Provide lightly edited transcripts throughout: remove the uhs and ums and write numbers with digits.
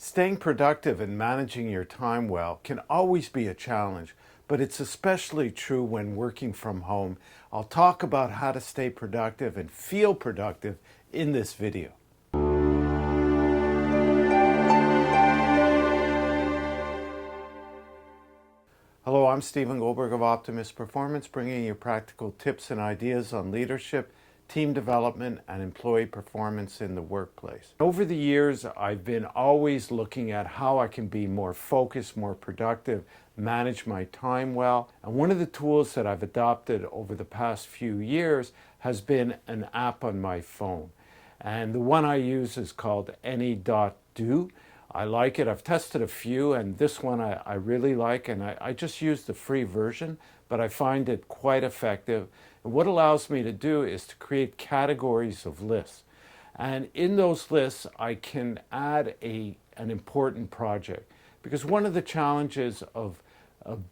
Staying productive and managing your time well can always be a challenge, but it's especially true when working from home. I'll talk about how to stay productive and feel productive in this video. Hello, I'm Stephen Goldberg of Optimus Performance, bringing you practical tips and ideas on leadership, team development, and employee performance in the workplace. Over the years, I've been always looking at how I can be more focused, more productive, manage my time well. And one of the tools that I've adopted over the past few years has been an app on my phone. And the one I use is called Any.do. I like it. I've tested a few, and this one I really like, and I just use the free version, but I find it quite effective. And what it allows me to do is to create categories of lists. And in those lists, I can add an important project. Because one of the challenges of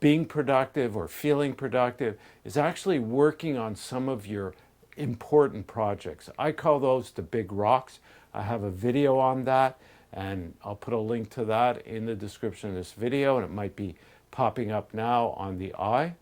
being productive or feeling productive is actually working on some of your important projects. I call those the big rocks. I have a video on that, and I'll put a link to that in the description of this video, and it might be popping up now on the eye.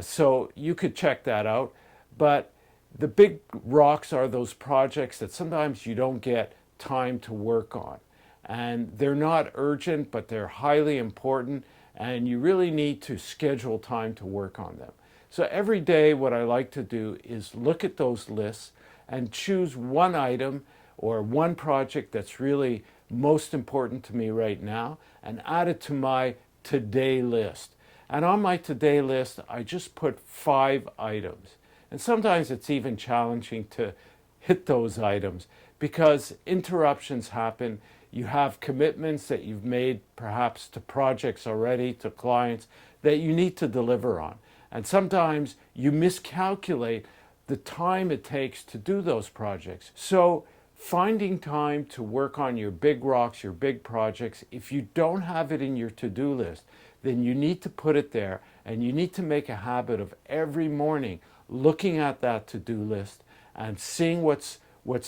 So you could check that out. But the big rocks are those projects that sometimes you don't get time to work on. And they're not urgent, but they're highly important, and you really need to schedule time to work on them. So every day what I like to do is look at those lists and choose one item or one project that's really most important to me right now and add it to my today list. And on my today list, I just put 5 items. And sometimes it's even challenging to hit those items because interruptions happen. You have commitments that you've made perhaps to projects already, to clients that you need to deliver on. And sometimes you miscalculate the time it takes to do those projects. So finding time to work on your big rocks, your big projects, if you don't have it in your to-do list, then you need to put it there, and you need to make a habit of every morning looking at that to-do list and seeing what's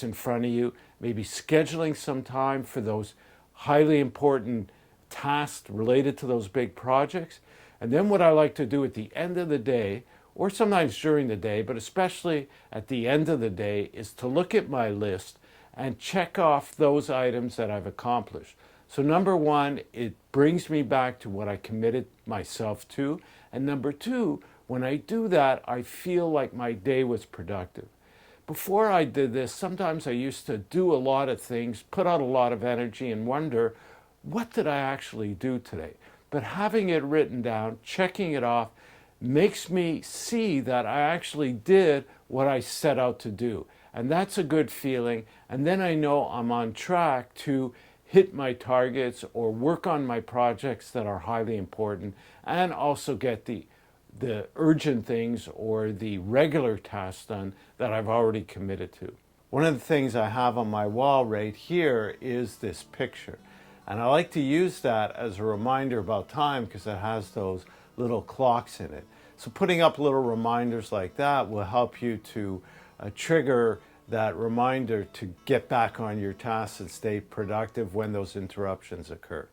in front of you, maybe scheduling some time for those highly important tasks related to those big projects. And then what I like to do at the end of the day, or sometimes during the day, but especially at the end of the day, is to look at my list and check off those items that I've accomplished. So number one, it brings me back to what I committed myself to. And number two, when I do that, I feel like my day was productive. Before I did this, sometimes I used to do a lot of things, put out a lot of energy, and wonder, what did I actually do today? But having it written down, checking it off, makes me see that I actually did what I set out to do. And that's a good feeling. And then I know I'm on track to hit my targets or work on my projects that are highly important, and also get the urgent things or the regular tasks done that I've already committed to. One of the things I have on my wall right here is this picture. And I like to use that as a reminder about time because it has those little clocks in it. So putting up little reminders like that will help you to trigger that reminder to get back on your tasks and stay productive when those interruptions occur.